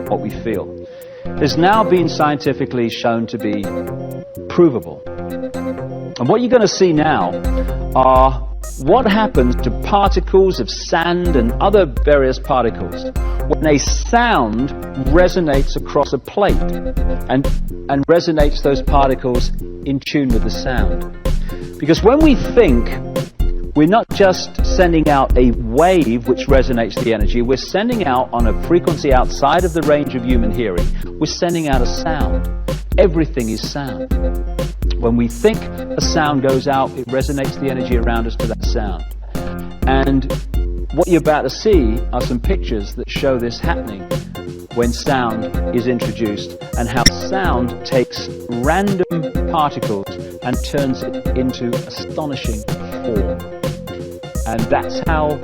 what we feel, has now been scientifically shown to be provable. And what you're going to see now are what happens to particles of sand and other various particles when a sound resonates across a plate and resonates those particles in tune with the sound. Because when we think, we're not just sending out a wave which resonates the energy, we're sending out on a frequency outside of the range of human hearing, we're sending out a sound. Everything is sound. When we think, a sound goes out, it resonates the energy around us to that sound. And what you're about to see are some pictures that show this happening when sound is introduced, and how sound takes random particles and turns it into astonishing form. And that's how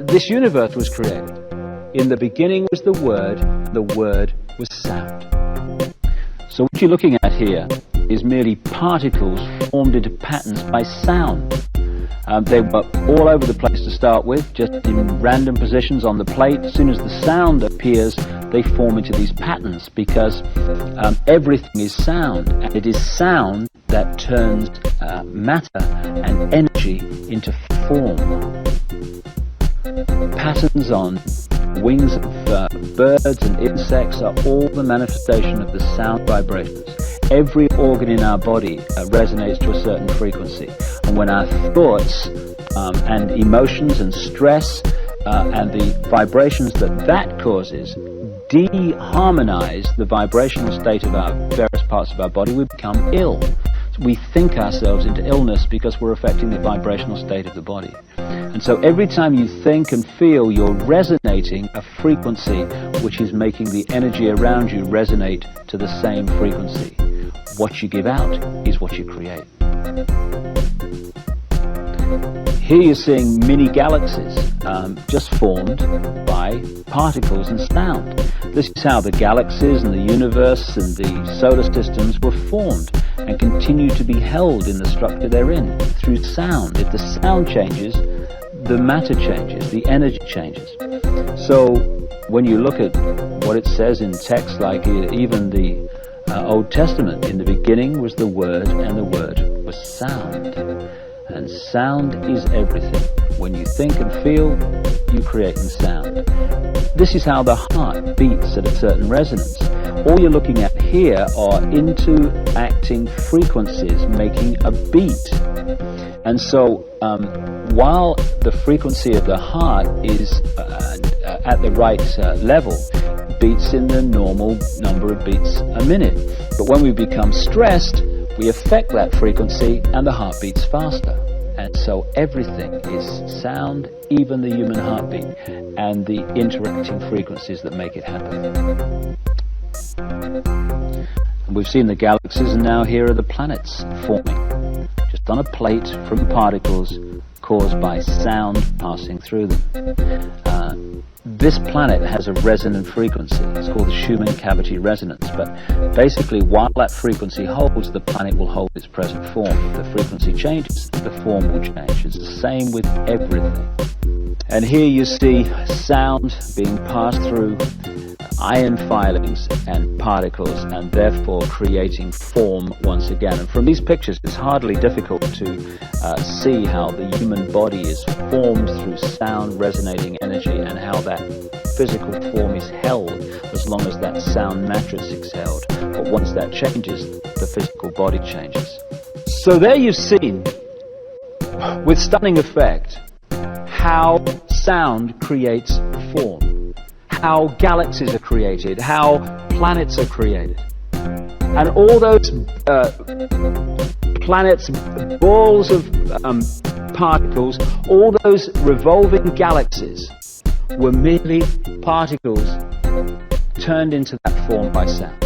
this universe was created. In the beginning was the Word was sound. So what you're looking at here is merely particles formed into patterns by sound. They were all over the place to start with, just in random positions on the plate. As soon as the sound appears, they form into these patterns, because everything is sound, and it is sound that turns matter and energy into form. Patterns on wings of birds and insects are all the manifestation of the sound vibrations. Every organ in our body resonates to a certain frequency. And when our thoughts and emotions and stress and the vibrations that causes de-harmonize the vibrational state of our various parts of our body, we become ill. We think ourselves into illness because we're affecting the vibrational state of the body. And so every time you think and feel, you're resonating a frequency which is making the energy around you resonate to the same frequency. What you give out is what you create. Here you're seeing mini galaxies just formed by particles and sound. This is how the galaxies and the universe and the solar systems were formed and continue to be held in the structure they're in through sound. If the sound changes, the matter changes, the energy changes. So when you look at what it says in texts like even the Old Testament, in the beginning was the Word, and the Word was sound. And sound is everything. When you think and feel, you create in sound. This is how the heart beats at a certain resonance. All you're looking at here are interacting frequencies making a beat. And so while the frequency of the heart is at the right level, beats in the normal number of beats a minute. But when we become stressed, we affect that frequency and the heart beats faster. And so everything is sound, even the human heartbeat, and the interacting frequencies that make it happen. And we've seen the galaxies, and now here are the planets forming, just on a plate from particles caused by sound passing through them. This planet has a resonant frequency. It's called the Schumann cavity resonance. But basically, while that frequency holds, the planet will hold its present form. If the frequency changes, the form will change. It's the same with everything. And here you see sound being passed through ion filings and particles, and therefore creating form once again. And from these pictures, it's hardly difficult to see how the human body is formed through sound resonating energy, and how that physical form is held as long as that sound mattress is held. But once that changes, the physical body changes. So there you've seen, with stunning effect, how sound creates form, how galaxies are created, how planets are created. And all those planets, balls of particles, all those revolving galaxies were merely particles turned into that form by sound.